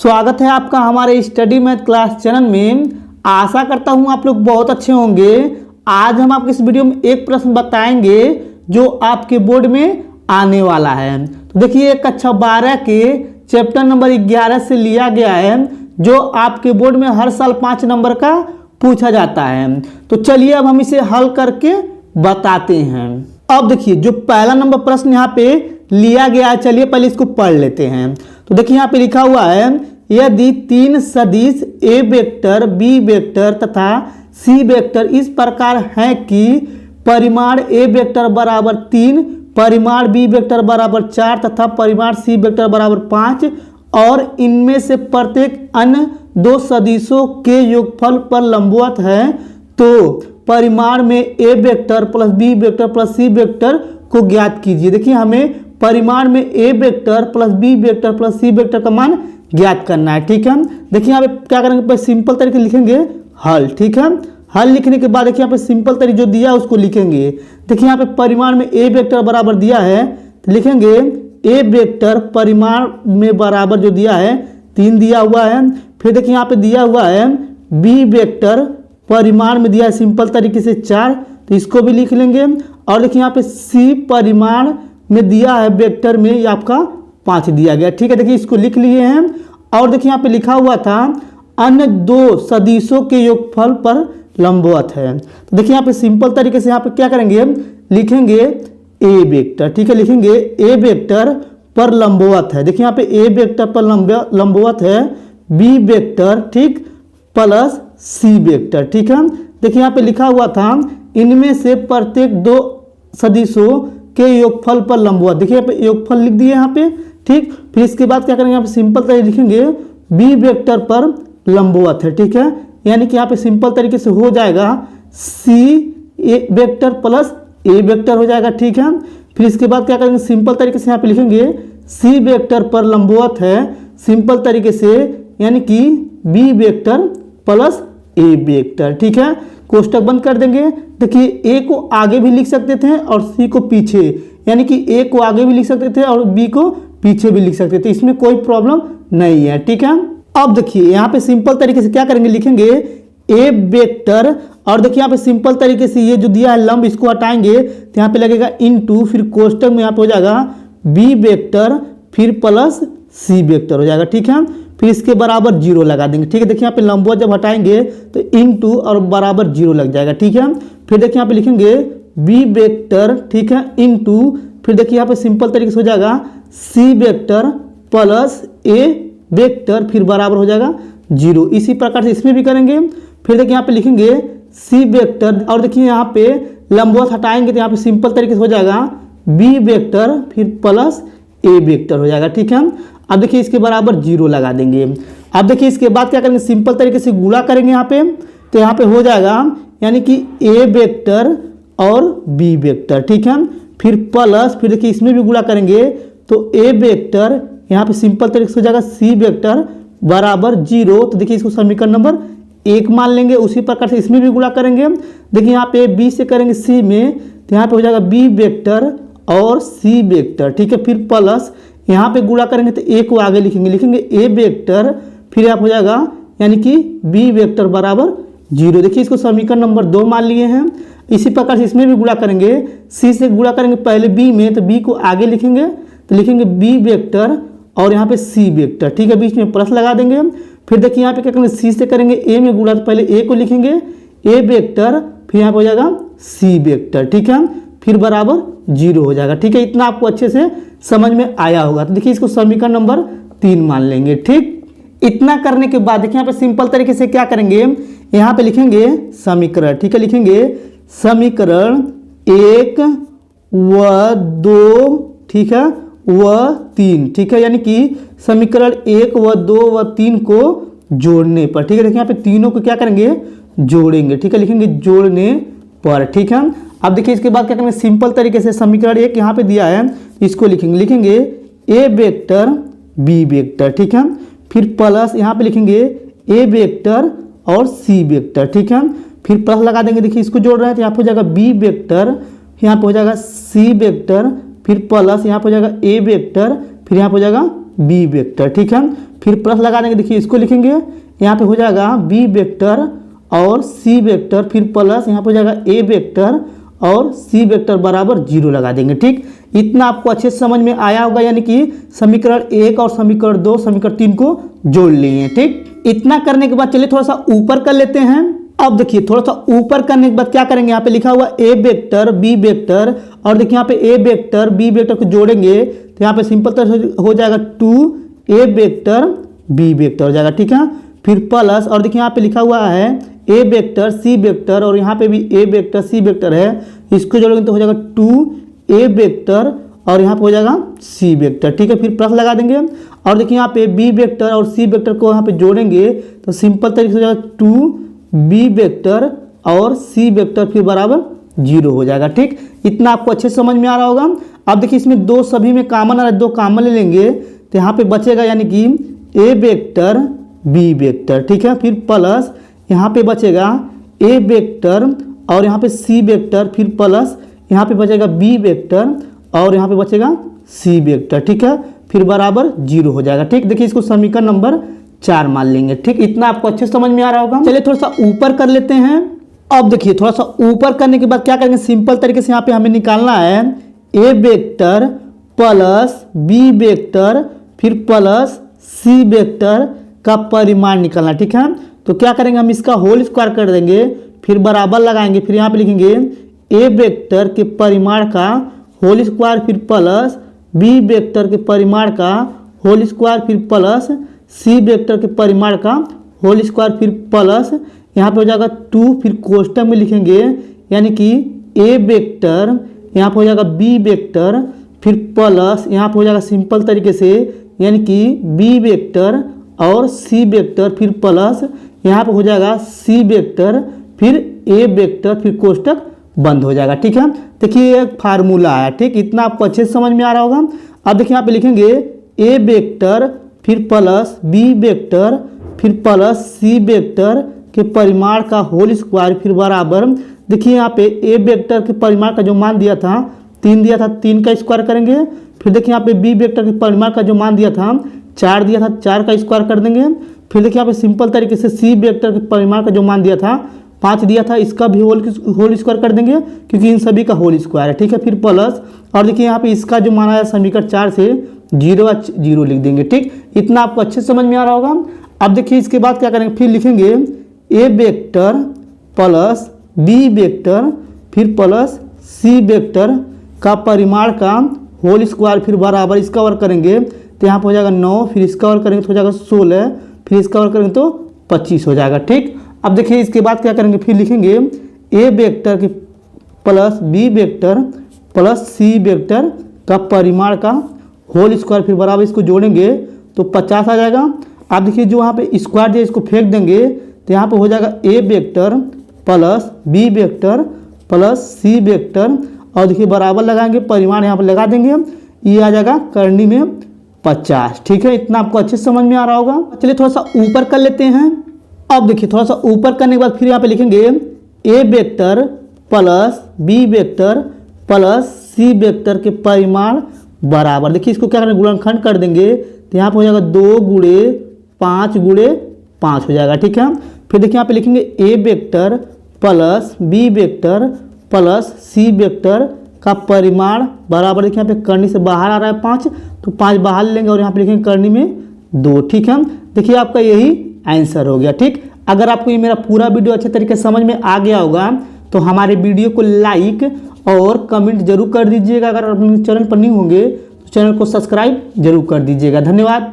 स्वागत है आपका हमारे स्टडी मैथ क्लास चैनल में। आशा करता हूं आप लोग बहुत अच्छे होंगे। आज हम आपको इस वीडियो में एक प्रश्न बताएंगे जो आपके बोर्ड में आने वाला है। तो देखिए कक्षा 12 के चैप्टर नंबर 11 से लिया गया है, जो आपके बोर्ड में हर साल 5 नंबर का पूछा जाता है। तो चलिए अब हम इसे हल करके बताते हैं। अब देखिए जो पहला नंबर प्रश्न यहाँ पे लिया गया है, चलिए पहले इसको पढ़ लेते हैं। तो देखिए यहाँ पे लिखा हुआ है, यदि 3 सदिश ए वेक्टर, बी वेक्टर तथा सी वेक्टर इस प्रकार हैं कि परिमाण ए वेक्टर बराबर 3, परिमाण बी वेक्टर बराबर 4 तथा परिमाण सी वेक्टर बराबर 5 और इनमें से प्रत्येक अन्य 2 सदिशों के योगफल पर लंबवत है, तो परिमाण में A vector plus B vector plus C vector को ज्ञात कीजिए। देखिए हमें परिमाण में A vector plus B vector plus C vector का मान ज्ञात करना है। ठीक है, देखिए यहाँ पे क्या करेंगे, सिंपल तरीके लिखेंगे हल। ठीक है, हल लिखने के बाद देखिए यहाँ पे सिंपल तरीके जो दिया है उसको लिखेंगे। देखिए यहाँ पे परिमाण में ए वेक्टर बराबर दिया है, तो लिखेंगे ए वेक्टर परिमाण में बराबर जो दिया है 3 दिया हुआ है। फिर देखिए यहाँ पे दिया हुआ है बी वेक्टर परिमाण में दिया है सिंपल तरीके से 4, तो इसको भी लिख लेंगे। और देखिए यहाँ पे सी परिमाण में दिया है वेक्टर में ये आपका 5 दिया गया। ठीक है, देखिए इसको लिख लिए हैं। और देखिए यहाँ पे लिखा हुआ था अन्य 2 सदिशों के योगफल पर लंबवत है। तो देखिए यहाँ पे सिंपल तरीके से यहाँ पे क्या करेंगे, लिखेंगे ए वेक्टर। ठीक है, लिखेंगे ए वेक्टर पर लंबवत है। देखिए यहाँ पे ए वेक्टर पर लंबवत है बी वेक्टर, ठीक, प्लस सी वेक्टर। ठीक है, देखिए यहाँ पे लिखा हुआ था इनमें से प्रत्येक 2 सदिशों के योगफल पर लंबवत। देखिए यहाँ पे योगफल लिख दिए यहाँ पे। ठीक, फिर इसके बाद क्या करेंगे, यहाँ पे सिंपल तरीके लिखेंगे बी वेक्टर पर लंबवत है। ठीक है, यानी कि यहाँ पे सिंपल तरीके से हो जाएगा सी ए वेक्टर प्लस ए वेक्टर हो जाएगा। ठीक है, फिर इसके बाद क्या करेंगे, सिंपल तरीके से यहाँ पे लिखेंगे सी वेक्टर पर लंबवत है सिंपल तरीके से, यानी कि बी वेक्टर प्लस ए वेक्टर। ठीक है, कोष्टक बंद कर देंगे। देखिए ए को आगे भी लिख सकते थे और सी को पीछे, यानी कि ए को आगे भी लिख सकते थे और बी को पीछे भी लिख सकते थे, इसमें कोई प्रॉब्लम नहीं है। ठीक है, अब देखिए यहाँ पे सिंपल तरीके से क्या करेंगे, लिखेंगे ए वेक्टर और देखिए यहाँ पे सिंपल तरीके से ये जो दिया है लंब इसको हटाएंगे तो यहाँ पे लगेगा इनटू, फिर कोष्टक में यहाँ पे हो जाएगा बी वेक्टर फिर प्लस सी वेक्टर हो जाएगा। ठीक है, फिर इसके बराबर 0 लगा देंगे। ठीक है, देखिए यहाँ पे लंबवत जब हटाएंगे तो इनटू और बराबर 0 लग जाएगा। ठीक है, फिर देखिए यहाँ पे लिखेंगे बी वेक्टर, ठीक है, इनटू, फिर देखिए यहाँ पे सिंपल तरीके से हो जाएगा सी वेक्टर प्लस ए वेक्टर फिर बराबर हो जाएगा 0। इसी प्रकार से इसमें भी करेंगे। फिर देखिए यहाँ पे लिखेंगे सी वेक्टर और देखिए यहाँ पे लंबवत हटाएंगे तो यहाँ पे सिंपल तरीके से हो जाएगा बी वेक्टर फिर प्लस ए वेक्टर हो जाएगा। ठीक है, अब देखिए इसके बराबर 0 लगा देंगे। अब देखिए इसके बाद क्या करेंगे, सिंपल तरीके से गुणा करेंगे यहाँ पे, तो यहाँ पे हो जाएगा यानी कि ए वेक्टर और बी वेक्टर। ठीक है, फिर प्लस, फिर देखिए इसमें भी गुणा करेंगे तो ए वेक्टर यहाँ पे सिंपल तरीके से हो जाएगा सी वेक्टर बराबर 0। तो देखिए इसको समीकरण नंबर 1 मान लेंगे। उसी प्रकार से इसमें भी गुणा करेंगे। देखिए यहाँ पे बी से करेंगे सी में, तो यहाँ पे हो जाएगा बी वेक्टर और सी वेक्टर। ठीक है, फिर प्लस यहाँ पे गुणा करेंगे तो ए को आगे लिखेंगे ए वेक्टर फिर आप हो जाएगा यानी कि बी वेक्टर बराबर 0। देखिए इसको समीकरण नंबर 2 मान लिए हैं। इसी प्रकार से इसमें भी गुणा करेंगे, सी से गुणा करेंगे पहले बी में, तो बी को आगे लिखेंगे तो लिखेंगे बी वेक्टर और यहाँ पे सी वेक्टर। ठीक है, बीच में प्लस लगा देंगे। फिर देखिए यहाँ पे क्या करेंगे, सी से करेंगे ए में गुणा, तो पहले ए को लिखेंगे ए वेक्टर फिर यहाँ पे हो जाएगा सी वेक्टर। ठीक है, फिर बराबर 0 हो जाएगा। ठीक है, इतना आपको अच्छे से समझ में आया होगा। तो देखिए इसको समीकरण नंबर 3 मान लेंगे। ठीक, इतना करने के बाद देखिए यहाँ पे सिंपल तरीके से क्या करेंगे, यहाँ पे लिखेंगे समीकरण। ठीक है, लिखेंगे समीकरण 1 व 2, ठीक है, व 3। ठीक है, यानी कि समीकरण 1 व 2 व 3 को जोड़ने पर। ठीक है, देखिए यहाँ पे तीनों को क्या करेंगे, जोड़ेंगे। ठीक है, लिखेंगे जोड़ने पर। ठीक है, अब देखिए इसके बाद क्या करेंगे, सिंपल तरीके से समीकरण 1 यहाँ पे दिया है इसको लिखेंगे ए वेक्टर बी वेक्टर। ठीक है, फिर प्लस यहाँ पे लिखेंगे ए वेक्टर और सी वेक्टर। ठीक है, फिर प्लस लगा देंगे। देखिए इसको जोड़ रहे हैं तो यहाँ पे हो जाएगा बी वेक्टर, यहाँ पे हो जाएगा सी वेक्टर, फिर प्लस यहाँ पे हो जाएगा ए वेक्टर, फिर यहाँ पे हो जाएगा बी वेक्टर। ठीक है, फिर प्लस लगा देंगे। देखिए इसको लिखेंगे, यहाँ पे हो जाएगा बी वेक्टर और सी वेक्टर, फिर प्लस यहाँ पे हो जाएगा ए वेक्टर और सी वेक्टर बराबर 0 लगा देंगे। ठीक, इतना आपको अच्छे से समझ में आया होगा, यानी कि समीकरण 1 और समीकरण 2 समीकरण 3 को जोड़ लिए। ठीक, इतना करने के बाद चलिए थोड़ा सा ऊपर कर लेते हैं। अब देखिए थोड़ा सा ऊपर करने के बाद क्या करेंगे, यहाँ पे लिखा हुआ ए वेक्टर बी वेक्टर, और देखिए यहाँ पे ए वेक्टर बी वेक्टर को जोड़ेंगे तो यहाँ पे सिंपल तरह से हो जाएगा 2 ए वेक्टर बी वेक्टर हो जाएगा। ठीक है, फिर प्लस, और देखिए यहाँ पे लिखा हुआ है ए वेक्टर सी वेक्टर, और यहाँ पे भी ए वेक्टर सी वेक्टर है, इसको जोड़ेंगे तो हो जाएगा 2 ए वेक्टर और यहाँ पे हो जाएगा सी वेक्टर। ठीक है, फिर प्लस लगा देंगे, और देखिए यहाँ पे बी वेक्टर और सी वेक्टर को यहाँ पे जोड़ेंगे तो सिंपल तरीके से हो जाएगा 2 बी वेक्टर और सी वेक्टर फिर बराबर 0 हो जाएगा। ठीक, इतना आपको अच्छे से समझ में आ रहा होगा। अब देखिए इसमें दो सभी में कॉमन आ रहा है, 2 कॉमन ले लेंगे तो यहाँ पे बचेगा यानी कि ए वेक्टर बी वेक्टर। ठीक है, फिर प्लस यहाँ पे बचेगा ए वेक्टर और यहाँ पे सी वेक्टर, फिर प्लस यहाँ पे बचेगा बी वेक्टर और यहाँ पे बचेगा सी वेक्टर। ठीक है, फिर बराबर 0 हो जाएगा। ठीक, देखिए इसको समीकरण नंबर 4 मान लेंगे। ठीक, इतना आपको अच्छे से समझ में आ रहा होगा। चलिए थोड़ा सा ऊपर कर लेते हैं। अब देखिए थोड़ा सा ऊपर करने के बाद क्या करेंगे, सिंपल तरीके से यहाँ पे हमें निकालना है ए वेक्टर प्लस बी वेक्टर फिर प्लस सी वेक्टर का परिमाण निकालना। ठीक है, तो क्या करेंगे, हम इसका होल स्क्वायर कर देंगे, फिर बराबर लगाएंगे, फिर यहाँ पे लिखेंगे ए वेक्टर के परिमाण का होल स्क्वायर फिर प्लस बी वेक्टर के परिमाण का होल स्क्वायर फिर प्लस सी वेक्टर के परिमाण का होल स्क्वायर फिर प्लस यहाँ पे हो जाएगा 2, फिर कोष्टक में लिखेंगे यानी कि ए वेक्टर यहाँ पे हो जाएगा बी वेक्टर फिर प्लस यहाँ पे हो जाएगा सिंपल तरीके से यानी कि बी वेक्टर और सी वेक्टर फिर प्लस यहाँ पे हो जाएगा सी वेक्टर फिर ए वेक्टर फिर कोष्टक बंद हो जाएगा। ठीक है, देखिए एक फार्मूला है। ठीक, इतना आपको अच्छे से समझ में आ रहा होगा। अब देखिए यहाँ पे लिखेंगे ए वेक्टर फिर प्लस बी वेक्टर फिर प्लस सी वेक्टर के परिमाण का होल स्क्वायर फिर बराबर, देखिए यहाँ पे ए वेक्टर के परिमाण का जो मान दिया था 3 दिया था, 3 का स्क्वायर करेंगे। फिर देखिए यहाँ पे बी वेक्टर के परिमाण का जो मान दिया था 4 दिया था, 4 का स्क्वायर कर देंगे। फिर देखिए यहाँ पे सिंपल तरीके से सी वेक्टर के परिमाण का जो मान दिया था 5 दिया था, इसका भी होल स्क्वायर कर देंगे क्योंकि इन सभी का होल स्क्वायर है। ठीक है, फिर प्लस, और देखिए यहाँ पे इसका जो माना है समीकरण 4 से 0 लिख देंगे। ठीक, इतना आपको अच्छे से समझ में आ रहा होगा। अब देखिए इसके बाद क्या करेंगे, फिर लिखेंगे A vector plus B vector फिर प्लस सी वेक्टर का परिमाण का होल स्क्वायर फिर बराबर, इसका वर्क करेंगे तो यहाँ पर हो जाएगा 9, फिर इसका वर्क करेंगे तो हो जाएगा 16, फिर इसका वर्क करेंगे तो 25 हो जाएगा। ठीक, अब देखिए इसके बाद क्या करेंगे, फिर लिखेंगे ए वेक्टर के plus B vector plus C vector का परिमाण का होल स्क्वायर फिर बराबर, इसको जोड़ेंगे तो 50 आ जाएगा। अब देखिए जो वहाँ पे स्क्वायर दिया इसको फेंक देंगे तो यहाँ पे हो जाएगा A vector plus B vector plus C vector, और देखिए बराबर लगाएंगे, परिमाण यहाँ पर लगा देंगे, ये आ जाएगा करनी में 50। ठीक है, इतना आपको अच्छे से समझ में आ रहा होगा। चलिए थोड़ा सा ऊपर कर लेते हैं। अब देखिए थोड़ा सा ऊपर करने के बाद फिर यहाँ पे लिखेंगे A vector plus B vector plus C vector के परिमाण बराबर, देखिए इसको क्या करेंगे, गुणनखंड कर देंगे तो यहाँ पे हो जाएगा 2 गुणे 5 गुणे 5 हो जाएगा। ठीक है, फिर देखिए यहाँ पे लिखेंगे A vector plus B vector plus C vector का परिमाण बराबर, देखिए यहाँ पे करनी से बाहर आ रहा है 5 तो 5 बाहर लेंगे और यहाँ पे लिखेंगे करनी में 2। ठीक है, देखिए आपका यही आंसर हो गया। ठीक, अगर आपको ये मेरा पूरा वीडियो अच्छे तरीके से समझ में आ गया होगा तो हमारे वीडियो को लाइक और कमेंट जरूर कर दीजिएगा। अगर अपने चैनल पर न्यू होंगे तो चैनल को सब्सक्राइब जरूर कर दीजिएगा। धन्यवाद।